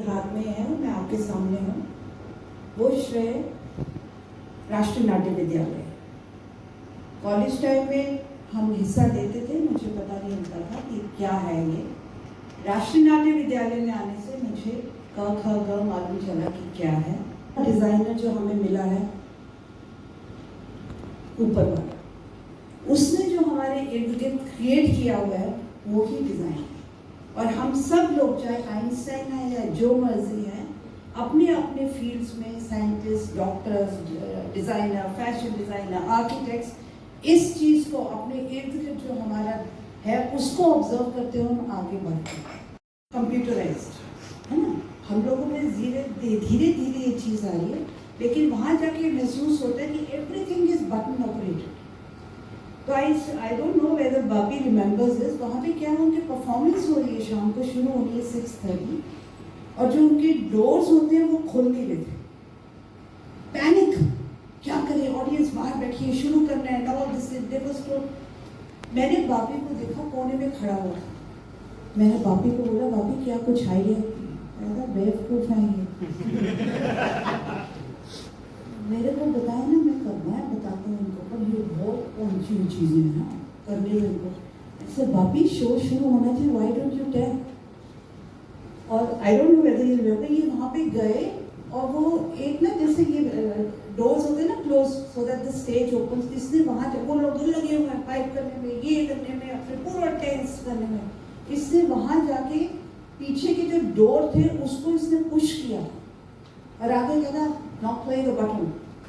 हाथ में है, मैं आपके सामने हूँ। वो श्रेय राष्ट्रीय नाट्य विद्यालय। कॉलेज टाइम में हम हिस्सा लेते थे, मुझे पता नहीं होता था कि क्या है ये। राष्ट्रीय नाट्य विद्यालय में आने से मुझे क ख ग मालूम चला कि क्या है। डिजाइनर जो हमें मिला है ऊपर वाला, उसने जो हमारे इर्द गिर्द क्रिएट किया हुआ है वो ही डिजाइन है। और हम सब लोग, चाहे आइंस्टाइन है या जो मर्जी है, अपने अपने फील्ड्स में scientist, doctors, designer, fashion designer, architects, इस चीज को अपने इर्द गिर्द जो हमारा है उसको ऑब्जर्व करते हुए हम आगे बढ़ते हैं। कंप्यूटराइज्ड है ना, हम लोगों में धीरे धीरे ये चीज आ रही है, लेकिन वहां जाके महसूस होता है कि एवरीथिंग इज बटन ऑपरेटेड। तो I don't know whether Bapi remembers this. वहाँ पे क्या उनकी परफॉर्मेंस हो रही है, शाम को शुरू हो रही है 6:30, और जो उनके डोर्स होते हैं वो खोल नहीं रहे थे। पैनिक, क्या करें, ऑडियंस बाहर बैठी है, शुरू करना है, ऑल दिस तो मैंने बापी को देखा कोने में खड़ा हुआ था। मैंने बापी को बोला, बापी क्या कुछ आइडिया? बेवकूफ है ये। मेरे को बताया ना, मैं करना है बताता हूँ उनको, पर ये बहुत ऊंची चीज़ें हैं करने में उनको। ऐसे बापी शो शुरू होना चाहिए, व्हाई डोंट यू टेल? और I don't know whether you remember, ये वहाँ पे गए और वो एक ना जैसे ये डोर्स होते हैं ना close so that the stage open, इसने वहाँ वो लोग लगे हुए हैं पाइप करने में, ये करने में, अपने पूरा टेंस करने में, इसने वहाँ जाके पीछे के जो डोर थे उसको इसने पुश किया और आगे कहना not play the button.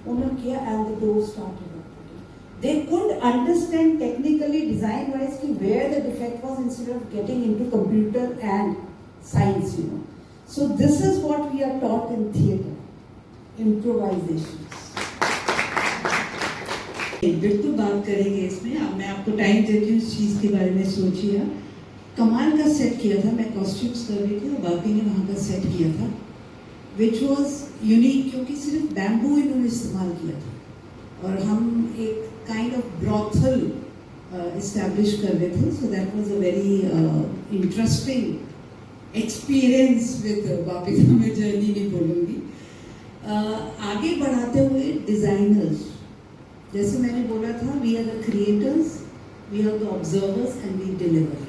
उन्होंने किया and the door started operating. They couldn't understand technically, design wise, कि where the defect was instead of getting into computer and science, you know. So this is what we are taught in theatre, improvisations. बिल्कुल बात करेंगे इसमें। अब मैं आपको time देती हूँ इस चीज़ के बारे में सोचिए। कमाल का सेट किया था, मैं कॉस्ट्यूम्स कर रही थी और बाकी ने वहाँ का सेट किया था, विच वॉज यूनिक, क्योंकि सिर्फ बैम्बू इन्होंने इस्तेमाल किया था और हम एक काइंड ऑफ ब्रॉथल इस्टेब्लिश कर रहे थे। So that was a very interesting experience with Bapi का मैं जर्नी नहीं बोलूँगी। आगे बढ़ाते हुए डिज़ाइनर्स, जैसे मैंने बोला था, we are the creators, we are the observers and we deliver.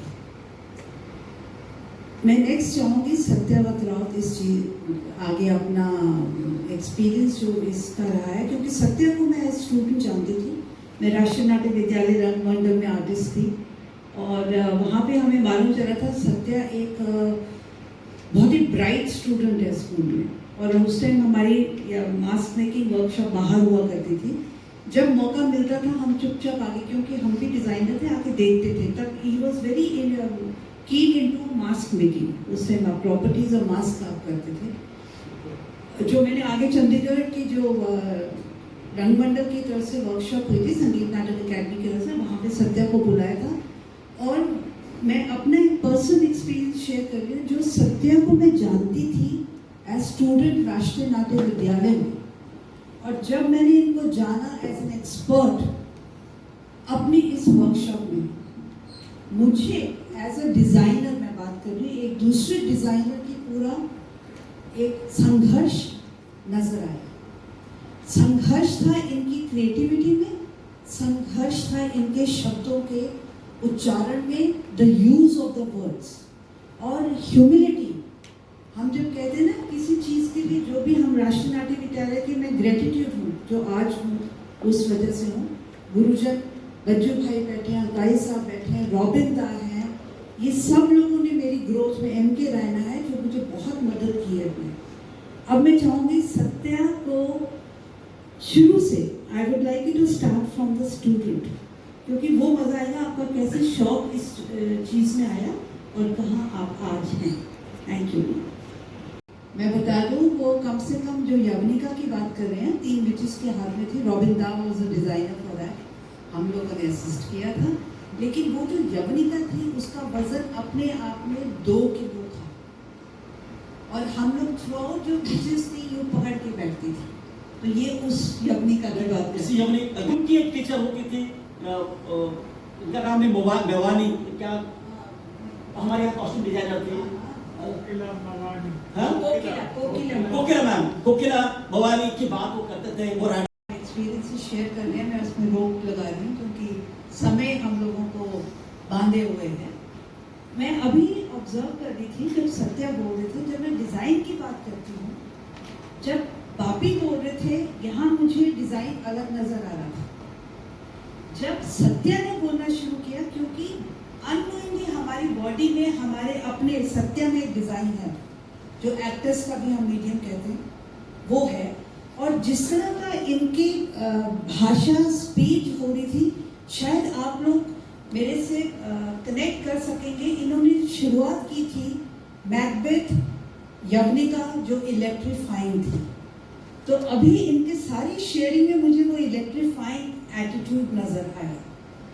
मैं नेक्स्ट चाहूँगी सत्यावत राउत इस चीज आगे अपना एक्सपीरियंस जो इसका रहा है, क्योंकि सत्या को मैं स्टूडेंट जानती थी। मैं राष्ट्रीय नाट्य विद्यालय रंगमंडल में आर्टिस्ट थी और वहाँ पे हमें मालूम चला था सत्या एक बहुत ही ब्राइट स्टूडेंट है स्कूल में। और उस टाइम हमारी मास्क मेकिंग वर्कशॉप बाहर हुआ करती थी। जब मौका मिलता था हम चुपचाप आगे, क्योंकि हम भी डिज़ाइनर थे, आके देखते थे। तब he was very keen into mask making. उस टाइम आप प्रॉपर्टीज और मास्क आप करते थे। जो मैंने आगे चंडीगढ़ की जो रंगमंडल की तरफ से वर्कशॉप हुई थी संगीत नाटक अकेडमी की तरफ से, वहाँ पे सत्या को बुलाया था और मैं अपना एक पर्सनल एक्सपीरियंस शेयर कर रही हूँ। जो सत्या को मैं जानती थी एज स्टूडेंट राष्ट्रीय नाट्य विद्यालय में, और जब मैंने इनको जाना एज एन एक्सपर्ट अपनी इस वर्कशॉप में, मुझे एज अ डिज़ाइनर, मैं बात कर रही हूँ, एक दूसरे डिज़ाइनर की पूरा एक संघर्ष नजर आया। संघर्ष था इनकी क्रिएटिविटी में, संघर्ष था इनके शब्दों के उच्चारण में, the use of the words और ह्यूमिलिटी। हम जब कहते हैं ना किसी चीज़ के लिए, जो भी हम राष्ट्रीय नाट्य विद्यालय के, मैं ग्रेटिट्यूड हूँ जो आज हूँ उस वजह से हूँ। गुरुजन बज्जू भाई बैठे हैं, गाई साहब बैठे हैं, रॉबिन दा हैं, ये सब लोगों ने मेरी ग्रोथ में, MK रैना है जो मुझे बहुत मदद की है अपने। अब मैं चाहूँगी सत्या को शुरू से, I would like you to start from the student, क्योंकि वो मज़ा आएगा आपका कैसे शौक इस चीज़ में आया और कहाँ आप आज हैं। Thank you. मैं बता दूँ, वो कम से कम जो यवनिका की बात कर रहे हैं, 3 विचेस के हाथ में थी। रॉबिन दा was a designer for that, हम लोगों ने असिस्ट किया था। लेकिन वो जो यवनिका थी उसका वजन अपने आप में 2 किलो था और हम लोग थ्रू आउट जो विचेस थी यूँ पकड़ के बैठती थी। तो ये उस यवनिका की बात है। उनकी एक टीचर होती थी, उनका नाम है मेवानी, क्या हमारे यहाँ कॉस्ट्यूम डिजाइनर थे, हाँ? कोकिला मैम, कोकिला भवानी की बात वो करते थे वो एक्सपीरियंस शेयर कर रहे हैं, मैं उसमें रोक लगा रही हूँ क्योंकि समय हम लोगों को बांधे हुए हैं। मैं अभी ऑब्जर्व कर रही थी जब सत्या बोल रहे थे, जब मैं डिज़ाइन की बात करती हूँ, जब बापी बोल रहे थे यहाँ मुझे डिज़ाइन अलग नज़र आ रहा था। जब सत्या ने बोलना शुरू किया, क्योंकि अननोइंगली हमारी बॉडी में हमारे अपने सत्या में एक डिज़ाइन है जो एक्टर्स का भी हम मीडियम कहते हैं वो है, और जिस तरह का इनकी भाषा स्पीच हो रही थी, शायद आप लोग मेरे से कनेक्ट कर सकेंगे। इन्होंने शुरुआत की थी मैकबेथ यवनिका जो इलेक्ट्रीफाइंग थी, तो अभी इनके सारी शेयरिंग में मुझे वो इलेक्ट्रीफाइंग एटीट्यूड नजर आया,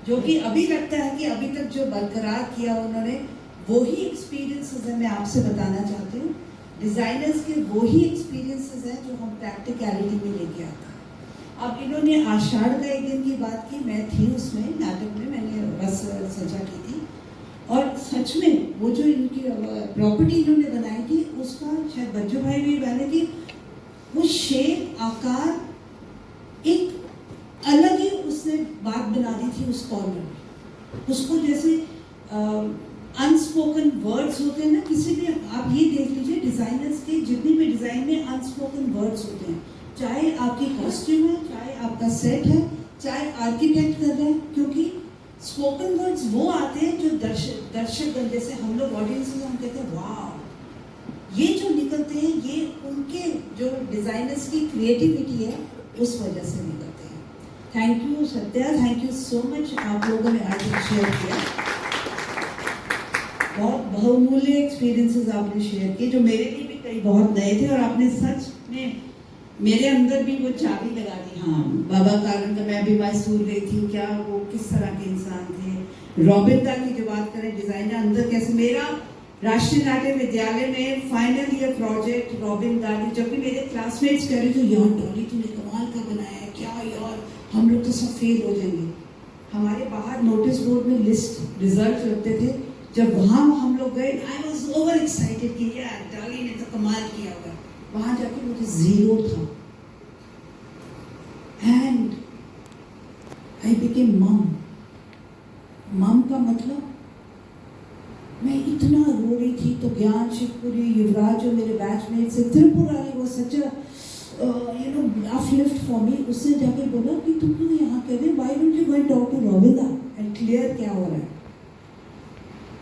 जो कि अभी लगता है कि अभी तक जो बरकरार किया उन्होंने वो ही एक्सपीरियंसेस है। मैं आपसे बताना चाहती हूँ डिजाइनर्स के वो ही एक्सपीरियंसेस हैं जो हम प्रैक्टिकलिटी में लेके आते हैं। अब इन्होंने आषाढ़ का एक दिन की बात की, मैं थी उसमें नाटक में, मैंने बस सजा की थी, और सच में वो जो इनकी प्रॉपर्टी इन्होंने बनाई थी उसका शायद बच्चों भाई भी बने थी, वो शेप आकार एक अलग ही उसने बात बना दी थी उस कॉर्नर में। उसको जैसे अनस्पोकन वर्ड्स होते हैं ना, किसी भी आप ये देख लीजिए डिजाइनर्स के जितनी भी डिजाइन में अनस्पोकन वर्ड्स होते हैं, चाहे आपकी कॉस्ट्यूम है, चाहे आपका सेट है, चाहे आर्किटेक्ट कर रहे हैं, क्योंकि स्पोकन वर्ड्स वो आते हैं जो दर्शक गंदे से हम लोग ऑडियंस में हम कहते हैं वाह, ये जो निकलते हैं ये उनके जो डिजाइनर्स की क्रिएटिविटी है उस वजह से निकलते हैं। Thank you Satya, thank you so much, आप लोगों ने आज शेयर किया, बहुत बहुमूल्य एक्सपीरियंसेस आपने शेयर किए जो मेरे लिए भी कई बहुत नए थे, और आपने सच में मेरे अंदर भी वो चाबी लगा दी। हाँ, बाबा कारण का मैं भी मैसूर गई थी, क्या वो किस तरह के इंसान थे। रॉबिन की जो बात करें डिजाइनर अंदर कैसे, मेरा राष्ट्रीय नाट्य विद्यालय में फाइनल ईयर प्रोजेक्ट रॉबिन दादी, जब भी मेरे क्लासमेट्स कह रहे थे यार डॉली तूने कमाल का बनाया है, क्या यार हम लोग तो सब फेल हो जाएंगे। हमारे बाहर नोटिस बोर्ड में लिस्ट रिजल्ट लगते थे, जब वहाँ हम लोग गए आई वॉज ओवर एक्साइटेड कि यार डॉली ने तो कमाल किया होगा, वहाँ जाके मुझे 0 था, एंड आई बिकेम मम का मतलब मैं इतना रो रही थी, तो ज्ञान शिवपुरी युवराज जो मेरे बैचमेट से त्रिपुरा ने वो सच अपलिफ्ट फॉर मी, उसने जाके बोला कि तुम क्यों यहाँ कह रहे, why don't you go and talk to Robin and clear क्या हो रहा है।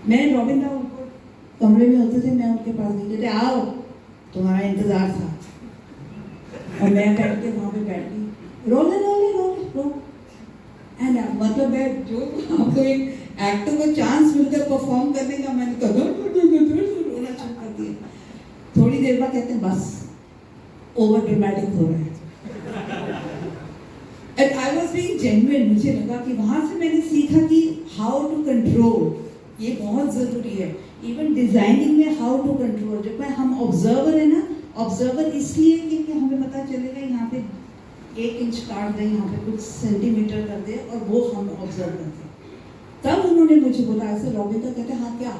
मैं रॉबिन उनको कमरे में होते थे, मैं उनके पास गई, कहते आओ तुम्हारा इंतजार था, और मैं बैठ के वहाँ पे बैठ गई, रोले एंड मतलब मैं जो आपको एक एक्टर को चांस मिलता है परफॉर्म करने का, मैंने कहा रोना शुरू कर दिया। थोड़ी देर बाद कहते हैं बस ओवर ड्रामेटिक हो रहा है, and I was being genuine. मुझे लगा कि वहाँ से मैंने सीखा कि हाउ टू कंट्रोल, ये बहुत ज़रूरी है इवन डिजाइनिंग में, हाउ टू कंट्रोल। जब हम ऑब्जर्वर है ना, ऑब्जर्वर इसलिए कि हमें पता चलेगा यहाँ पे 1 इंच काट दें, यहाँ पे कुछ सेंटीमीटर कर दे, और वो हम ऑब्जर्व करते हैं। तब उन्होंने मुझे बोला ऐसे, रॉबिंदा कहते हाँ क्या,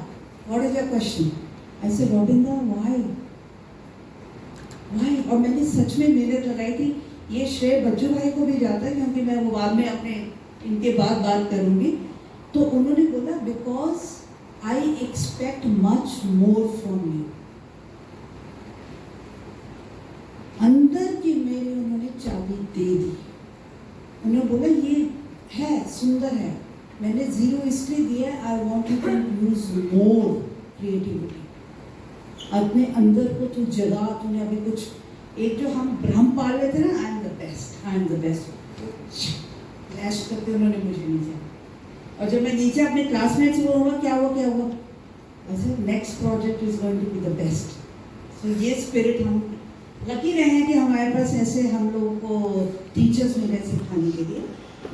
व्हाट इज योर क्वेश्चन, ऐसे रॉबिंदा व्हाई, और मैंने सच में मेहनत लगाई थी। ये श्रेय बच्चों भाई को भी जाता है क्योंकि मैं वो बाद में अपने इनके बाद बात करूँगी। तो उन्होंने बोला because I expect much more from you, अंदर की मेरे उन्होंने चाबी दे दी। उन्होंने बोला ये है सुंदर है, मैंने 0 इसलिए दिया, I want you to use more creativity, अपने अंदर को तू जगा। तूने अभी कुछ एक जो हम भ्रम पाल रहे थे ना, I am the best, flash करके उन्होंने मुझे नीचे, और जब मैं नीचे अपने क्लासमेट्स को बोलूँगा क्या हुआ, ऐसे next project is going to be the best. So ये स्पिरिट, हम लकी रहे हैं कि हमारे पास ऐसे हम लोगों को टीचर्स मिले सिखाने के लिए।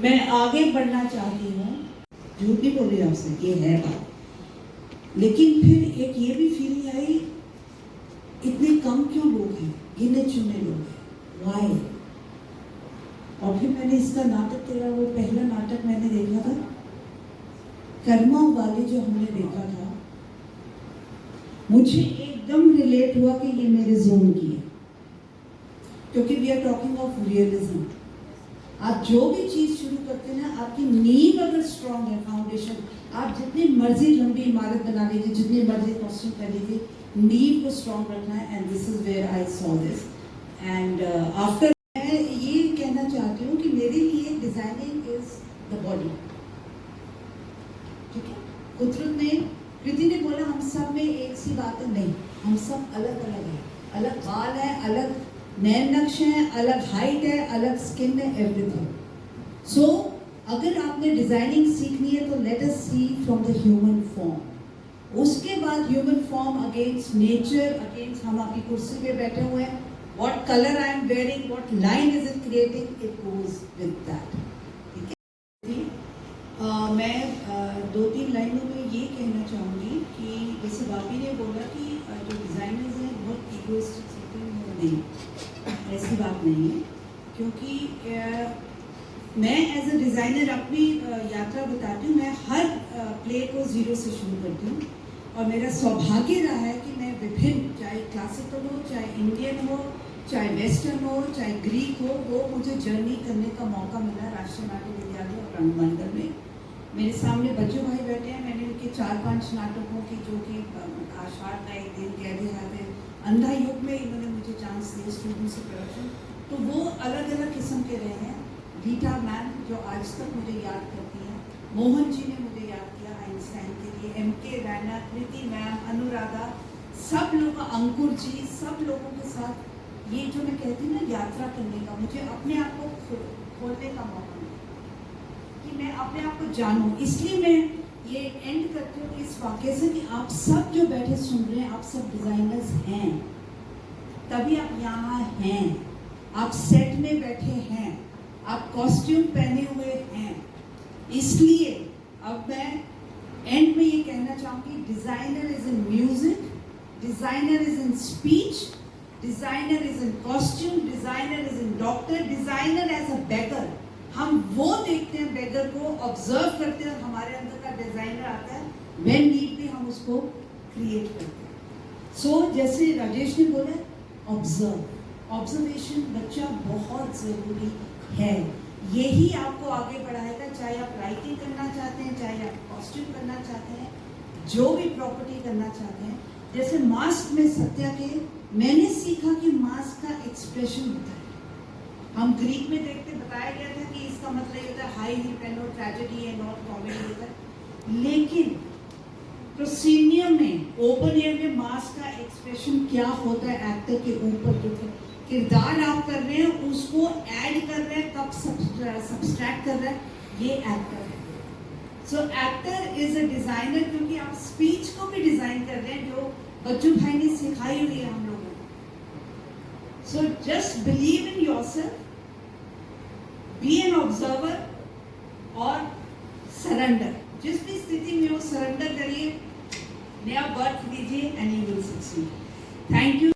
मैं आगे बढ़ना चाहती हूँ, झूठ नहीं बोल रही आपसे, ये है बात, लेकिन फिर एक ये भी फीलिंग आई इतने कम क्यों लोग हैं, गिने चुने लोग हैं, वाई। और फिर मैंने इसका नाटक, तेरा वो पहला नाटक मैंने देखा था कर्मा वाले, जो हमने देखा था, मुझे एक एकदम रिलेट हुआ कि ये मेरे जोन की है, क्योंकि we are talking of realism. आप जो भी चीज शुरू करते हैं ना, आपकी नींव अगर स्ट्रांग है, फाउंडेशन, आप जितनी मर्जी लंबी इमारत बना लीजिए, जितनी मर्जी कॉस्ट्यूम कर लीजिए, नींव को स्ट्रांग रखना है। And this is where I saw this. And after, मैं ये कहना चाहती हूँ कि मेरे लिए डिजाइनिंग इज द बॉडी। ठीक है, कुदरत ने, कृति ने बोला हम सब में एक सी बात है, नहीं, हम सब अलग अलग हैं, अलग बाल है, अलग नैन नक्श है, अलग हाइट है, अलग स्किन है, एवरीथिंग। सो अगर आपने डिजाइनिंग सीखनी है तो let us see from the human form. उसके बाद human form against nature, against हम आपकी कुर्सी पे बैठे हुए हैं, what colour I am wearing, what line is it creating, it goes with that. ठीक है, मैं 2-3 लाइनों में ये कहना चाहूँगी कि जैसे बापी ने बोला कि जो डिज़ाइनर्स हैं बहुत इगोइस्टिक होते हैं, नहीं, ऐसी बात नहीं है। क्योंकि मैं एज अ डिज़ाइनर अपनी यात्रा बताती हूँ। मैं हर प्ले को ज़ीरो से शुरू करती हूँ, और मेरा सौभाग्य रहा है कि मैं विभिन्न, चाहे क्लासिकल हो, चाहे इंडियन हो, चाहे वेस्टर्न हो, चाहे ग्रीक हो, वो मुझे जर्नी करने का मौका मिला राष्ट्रीय नाट्य विद्यालय और रंगमंडल में। मेरे सामने बच्चों भाई बैठे हैं, मैंने उनके 4-5 नाटकों की, जो कि आषाढ़ का एक दिन, कह दिया, अंधा युग में इन्होंने मुझे चांस दिया स्टूडेंट से प्रोडक्शन, तो वो अलग अलग किस्म के रहे हैं। रीटा मैम जो आज तक मुझे याद करती हैं, मोहन जी ने मुझे याद किया आइंस्टाइन के लिए, MK रैना, कृति मैम, अनुराधा, सब लोग, अंकुर जी, सब लोगों के साथ ये जो मैं कहती हूँ ना यात्रा करने का, मुझे अपने आप को खोलने का मौका मिला कि मैं अपने आप को जानूं। इसलिए मैं ये एंड करती हूँ इस वाक्य से कि आप सब जो बैठे सुन रहे हैं, आप सब डिजाइनर्स हैं, तभी आप यहाँ हैं, आप सेट में बैठे हैं, आप कॉस्ट्यूम पहने हुए हैं। इसलिए अब मैं एंड में ये कहना चाहूँगी, designer is in music, designer is in speech, designer is in costume, designer is in doctor, designer as a beggar. हम वो देखते हैं बेगर को, ऑब्जर्व करते हैं, हमारे अंदर का डिजाइनर आता है, व्हेन नीड भी हम उसको क्रिएट करते हैं। सो जैसे राजेश ने बोला, ऑब्जर्वेशन बच्चा बहुत जरूरी है। यही आपको आगे बढ़ाएगा, चाहे आप राइटिंग करना चाहते हैं, चाहे आप कॉस्ट्यूम करना चाहते हैं, जो भी प्रॉपर्टी करना चाहते हैं। जैसे मास्क में सत्या के, मैंने सीखा कि मास्क का एक्सप्रेशन होता है। हम ग्रीक में देखते, बताया गया था कि इसका मतलब ये होता है हाई हील पहनो, ट्रेजेडी है, नॉट कॉमेडी होता है। लेकिन प्रोसीनियम में, ओपन एयर में मास्क का एक्सप्रेशन क्या होता है, एक्टर के ऊपर जो किरदार आप कर रहे हैं उसको ऐड कर रहे हैं, कब सब्सट्रैक्ट कर रहे हैं, ये एक्टर है। So actor is a designer, क्योंकि आप स्पीच को भी डिजाइन कर रहे हैं, जो बच्चू भाई ने सिखाई हुई है हम लोगों को। So just believe in yourself, be an observer और सरेंडर। जिस भी स्थिति में हो सरेंडर करिए, नया बर्थ दीजिए and you will succeed. Thank you.